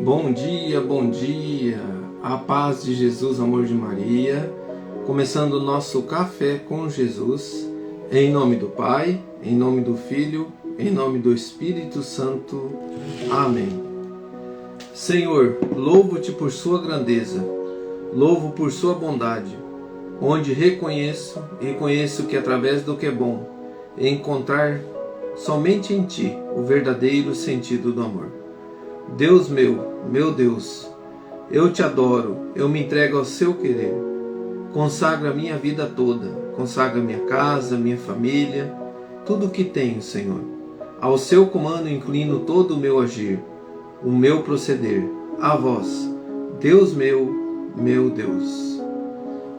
Bom dia, a paz de Jesus, amor de Maria, começando o nosso Café com Jesus, em nome do Pai, em nome do Filho, em nome do Espírito Santo, amém. Senhor, louvo-te por sua grandeza, louvo por sua bondade, onde reconheço que através do que é bom, encontrar somente em ti o verdadeiro sentido do amor. Deus meu Deus, eu te adoro, eu me entrego ao seu querer. Consagra a minha vida toda, consagra minha casa, minha família, tudo o que tenho, Senhor. Ao seu comando inclino todo o meu agir, o meu proceder, a vós, Deus meu Deus.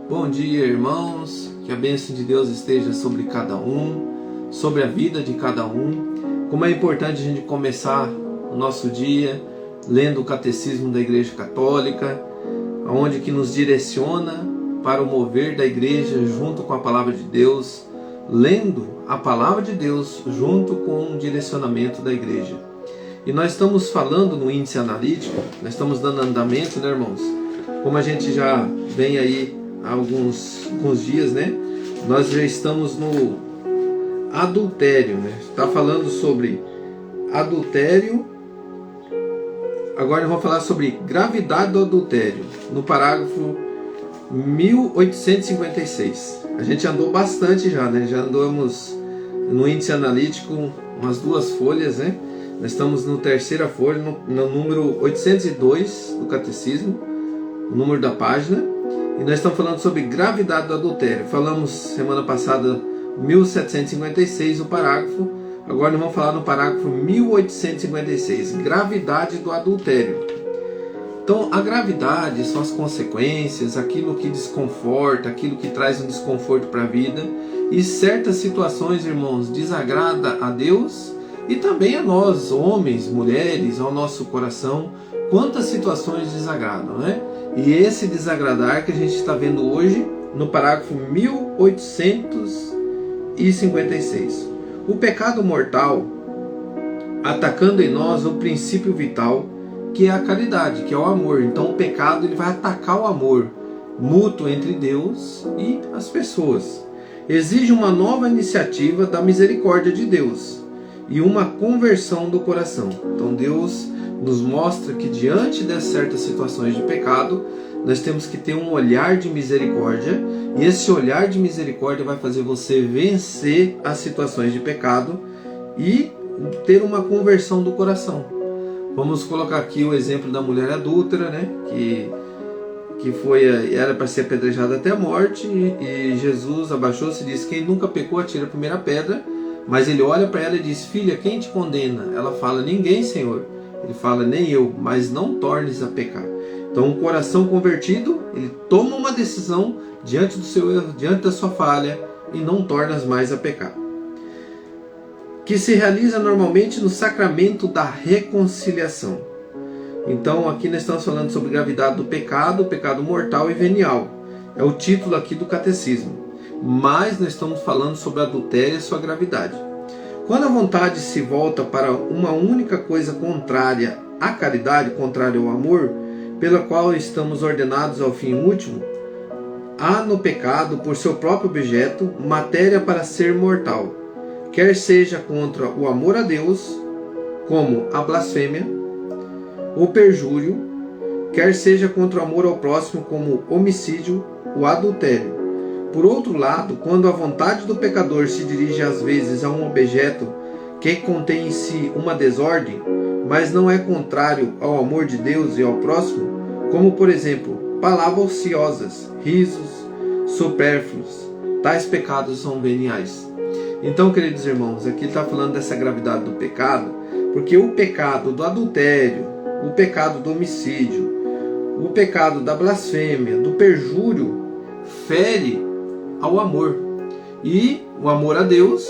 Bom dia, irmãos, que a bênção de Deus esteja sobre cada um, sobre a vida de cada um. Como é importante a gente começar o nosso dia lendo o Catecismo da Igreja Católica, onde que nos direciona para o mover da Igreja junto com a Palavra de Deus, lendo a Palavra de Deus junto com o direcionamento da Igreja. E nós estamos falando no índice analítico, nós estamos dando andamento, né, irmãos? Como a gente já vem aí há alguns dias, né? Nós já estamos no adultério, né? Está falando sobre adultério. Agora vamos falar sobre gravidade do adultério, no parágrafo 1856. A gente andou bastante já, né? Já andamos no índice analítico umas 2 folhas, né? Nós estamos na terceira folha, no número 802 do Catecismo, o número da página. E nós estamos falando sobre gravidade do adultério. Falamos semana passada 1756, o parágrafo. Agora nós vamos falar no parágrafo 1856, gravidade do adultério. Então, a gravidade são as consequências, aquilo que desconforta, aquilo que traz um desconforto para a vida. E certas situações, irmãos, desagrada a Deus e também a nós, homens, mulheres, ao nosso coração. Quantas situações desagradam, né? E esse desagradar que a gente está vendo hoje no parágrafo 1856. O pecado mortal, atacando em nós o princípio vital, que é a caridade, que é o amor. Então o pecado ele vai atacar o amor mútuo entre Deus e as pessoas. Exige uma nova iniciativa da misericórdia de Deus e uma conversão do coração. Então Deus nos mostra que diante de certas situações de pecado, nós temos que ter um olhar de misericórdia, e esse olhar de misericórdia vai fazer você vencer as situações de pecado e ter uma conversão do coração. Vamos colocar aqui o exemplo da mulher adúltera, né? Que era para ser apedrejada até a morte, e Jesus abaixou-se e disse: quem nunca pecou atira a primeira pedra. Mas ele olha para ela e diz: filha, quem te condena? Ela fala: ninguém, Senhor. Ele fala: nem eu, mas não tornes a pecar. Então um coração convertido, ele toma uma decisão diante do seu erro, diante da sua falha, e não tornas mais a pecar. Que se realiza normalmente no sacramento da reconciliação. Então aqui nós estamos falando sobre gravidade do pecado, pecado mortal e venial. É o título aqui do catecismo. Mas nós estamos falando sobre adultério e sua gravidade. Quando a vontade se volta para uma única coisa contrária à caridade, contrária ao amor, pela qual estamos ordenados ao fim último, há no pecado, por seu próprio objeto, matéria para ser mortal, quer seja contra o amor a Deus, como a blasfêmia, o perjúrio, quer seja contra o amor ao próximo, como o homicídio, o adultério. Por outro lado, quando a vontade do pecador se dirige às vezes a um objeto que contém em si uma desordem, mas não é contrário ao amor de Deus e ao próximo, como por exemplo, palavras ociosas, risos, supérfluos, tais pecados são veniais. Então, queridos irmãos, aqui está falando dessa gravidade do pecado, porque o pecado do adultério, o pecado do homicídio, o pecado da blasfêmia, do perjúrio, fere ao amor. E o amor a Deus,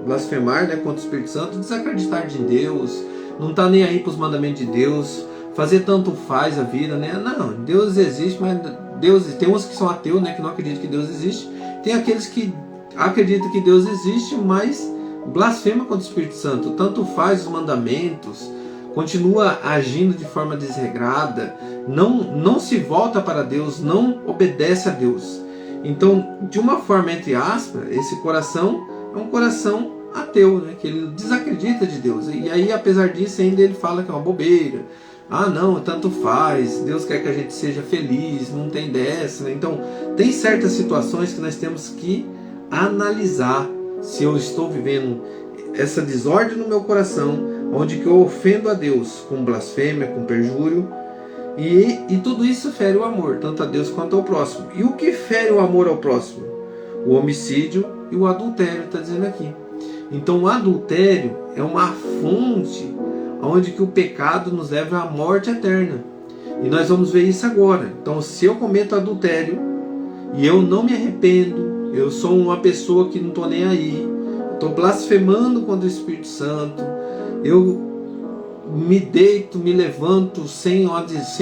blasfemar, né, contra o Espírito Santo, desacreditar de Deus, não está nem aí para os mandamentos de Deus, fazer tanto faz a vida, né? Não, Deus existe, mas Deus, tem uns que são ateus, né, que não acreditam que Deus existe. Tem aqueles que acreditam que Deus existe, mas blasfema contra o Espírito Santo. Tanto faz os mandamentos, continua agindo de forma desregrada, não se volta para Deus, não obedece a Deus. Então, de uma forma entre aspas, esse coração é um coração ateu, né? Que ele desacredita de Deus. E aí, apesar disso, ainda ele fala que é uma bobeira. Ah, não, tanto faz, Deus quer que a gente seja feliz, não tem dessa, né? Então, tem certas situações que nós temos que analisar se eu estou vivendo essa desordem no meu coração, onde que eu ofendo a Deus com blasfêmia, com perjúrio, e tudo isso fere o amor, tanto a Deus quanto ao próximo. E o que fere o amor ao próximo? O homicídio e o adultério, está dizendo aqui. Então o adultério é uma fonte onde que o pecado nos leva à morte eterna. E nós vamos ver isso agora. Então, se eu cometo adultério e eu não me arrependo, eu sou uma pessoa que não estou nem aí, estou blasfemando contra o Espírito Santo, eu me deito, me levanto sem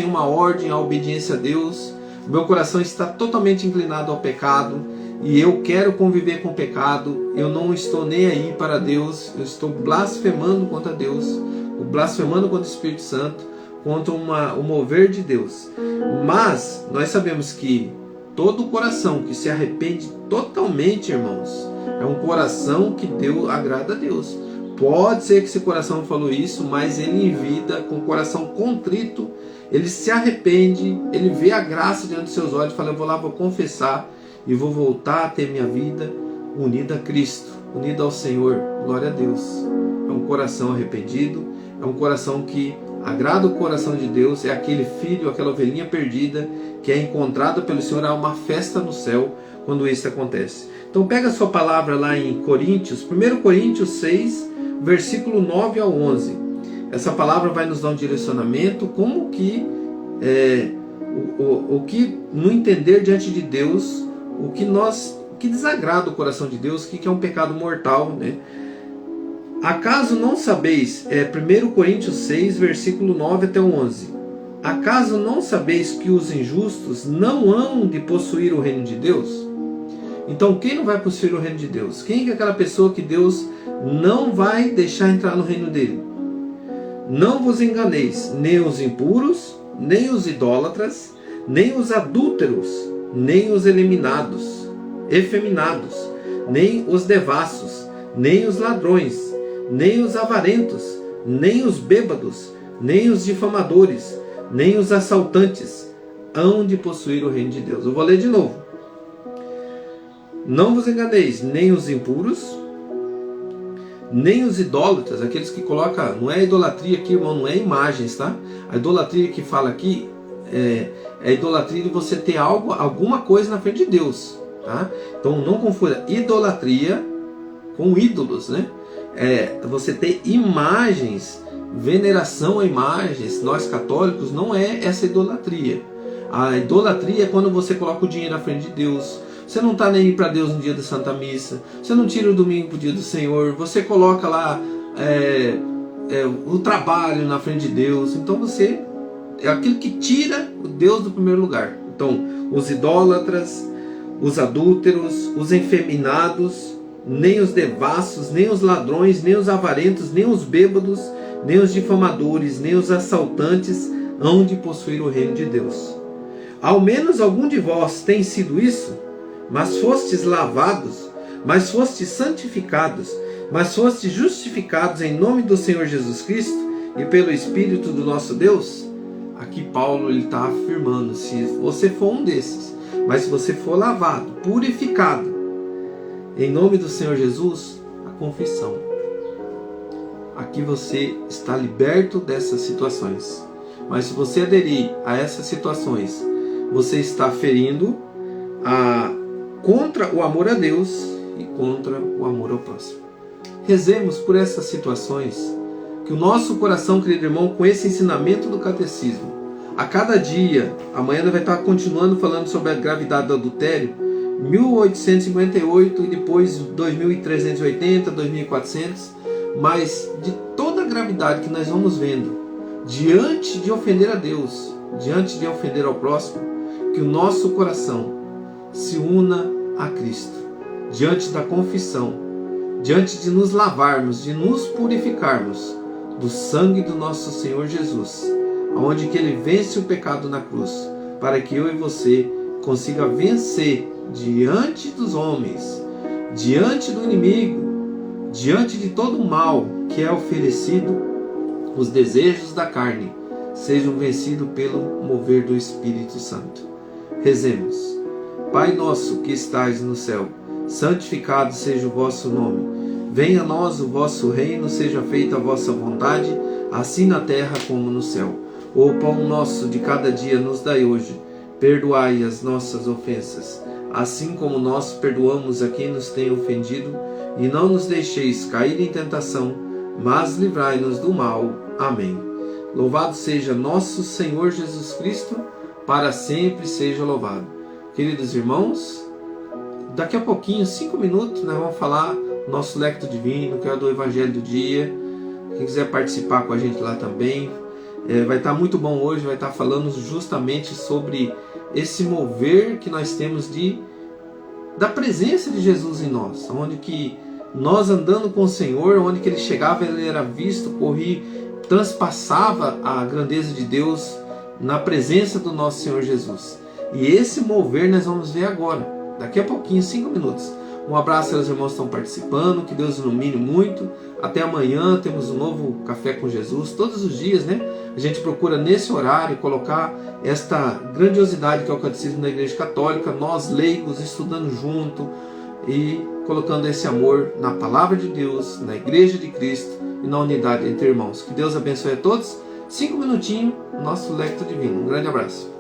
uma ordem, a obediência a Deus, meu coração está totalmente inclinado ao pecado e eu quero conviver com o pecado, eu não estou nem aí para Deus, eu estou blasfemando contra Deus, blasfemando contra o Espírito Santo, contra o mover de Deus. Mas nós sabemos que todo coração que se arrepende totalmente, irmãos, é um coração que agrada a Deus. Pode ser que esse coração falou isso, mas ele em vida, com o coração contrito, ele se arrepende, ele vê a graça diante dos seus olhos e fala: eu vou lá, vou confessar e vou voltar a ter minha vida unida a Cristo, unida ao Senhor. Glória a Deus. É um coração arrependido, é um coração que agrada o coração de Deus, é aquele filho, aquela ovelhinha perdida que é encontrado pelo Senhor. Há uma festa no céu quando isso acontece. Então pega a sua palavra lá em Coríntios, 1 Coríntios 6, versículo 9 ao 11. Essa palavra vai nos dar um direcionamento, como que o que no entender diante de Deus, o que desagrada o coração de Deus, o que é um pecado mortal, né? Acaso não sabeis, 1 Coríntios 6, versículo 9 até o 11. Acaso não sabeis que os injustos não hão de possuir o reino de Deus? Então, quem não vai possuir o reino de Deus? Quem é aquela pessoa que Deus não vai deixar entrar no reino dele? Não vos enganeis, nem os impuros, nem os idólatras, nem os adúlteros, nem os efeminados, nem os devassos, nem os ladrões, nem os avarentos, nem os bêbados, nem os difamadores, nem os assaltantes hão de possuir o reino de Deus. Eu vou ler de novo. Não vos enganeis, nem os impuros, nem os idólatras, aqueles que colocam, não é idolatria aqui, irmão, não é imagens, tá? A idolatria que fala aqui é a idolatria de você ter alguma coisa na frente de Deus, tá? Então não confunda idolatria com ídolos, né? Você ter imagens, veneração a imagens. Nós católicos não é essa idolatria. A idolatria é quando você coloca o dinheiro na frente de Deus. Você não está nem aí para Deus no dia da Santa Missa. Você não tira o domingo para o dia do Senhor. Você coloca lá o trabalho na frente de Deus. Então você é aquilo que tira o Deus do primeiro lugar. Então, os idólatras, os adúlteros, os efeminados, nem os devassos, nem os ladrões, nem os avarentos, nem os bêbados, nem os difamadores, nem os assaltantes hão de possuir o reino de Deus. Ao menos algum de vós tem sido isso, mas fostes lavados, mas fostes santificados, mas fostes justificados em nome do Senhor Jesus Cristo e pelo Espírito do nosso Deus. Aqui Paulo está afirmando, se você for um desses, mas se você for lavado, purificado, em nome do Senhor Jesus, a confissão. Aqui você está liberto dessas situações. Mas se você aderir a essas situações, você está ferindo contra o amor a Deus e contra o amor ao próximo. Rezemos por essas situações, que o nosso coração, querido irmão, com esse ensinamento do catecismo, a cada dia, amanhã vai estar continuando falando sobre a gravidade do adultério, 1858 e depois 2380, 2400, mas de toda a gravidade que nós vamos vendo, diante de ofender a Deus, diante de ofender ao próximo, que o nosso coração se una a Cristo, diante da confissão, diante de nos lavarmos, de nos purificarmos, do sangue do nosso Senhor Jesus, onde que Ele vence o pecado na cruz, para que eu e você consiga vencer diante dos homens, diante do inimigo, diante de todo o mal que é oferecido, os desejos da carne sejam vencidos pelo mover do Espírito Santo. Rezemos. Pai nosso que estais no céu, santificado seja o vosso nome. Venha a nós o vosso reino, seja feita a vossa vontade, assim na terra como no céu. O pão nosso de cada dia nos dai hoje. Perdoai as nossas ofensas, assim como nós perdoamos a quem nos tem ofendido, e não nos deixeis cair em tentação, mas livrai-nos do mal. Amém. Louvado seja nosso Senhor Jesus Cristo, para sempre seja louvado. Queridos irmãos, daqui a pouquinho, 5 minutos, nós vamos falar nosso Lecto Divino, que é do Evangelho do Dia. Quem quiser participar com a gente lá também, vai estar muito bom hoje, vai estar falando justamente sobre esse mover que nós temos da presença de Jesus em nós, onde que nós andando com o Senhor, onde que Ele chegava, Ele era visto, transpassava a grandeza de Deus na presença do nosso Senhor Jesus. E esse mover nós vamos ver agora, daqui a pouquinho, 5 minutos. Um abraço aos irmãos que estão participando, que Deus ilumine muito. Até amanhã temos um novo Café com Jesus, todos os dias, né? A gente procura nesse horário colocar esta grandiosidade que é o Catecismo da Igreja Católica, nós leigos estudando junto e colocando esse amor na Palavra de Deus, na Igreja de Cristo e na unidade entre irmãos. Que Deus abençoe a todos. 5 minutinhos, nosso Lecto Divino. Um grande abraço.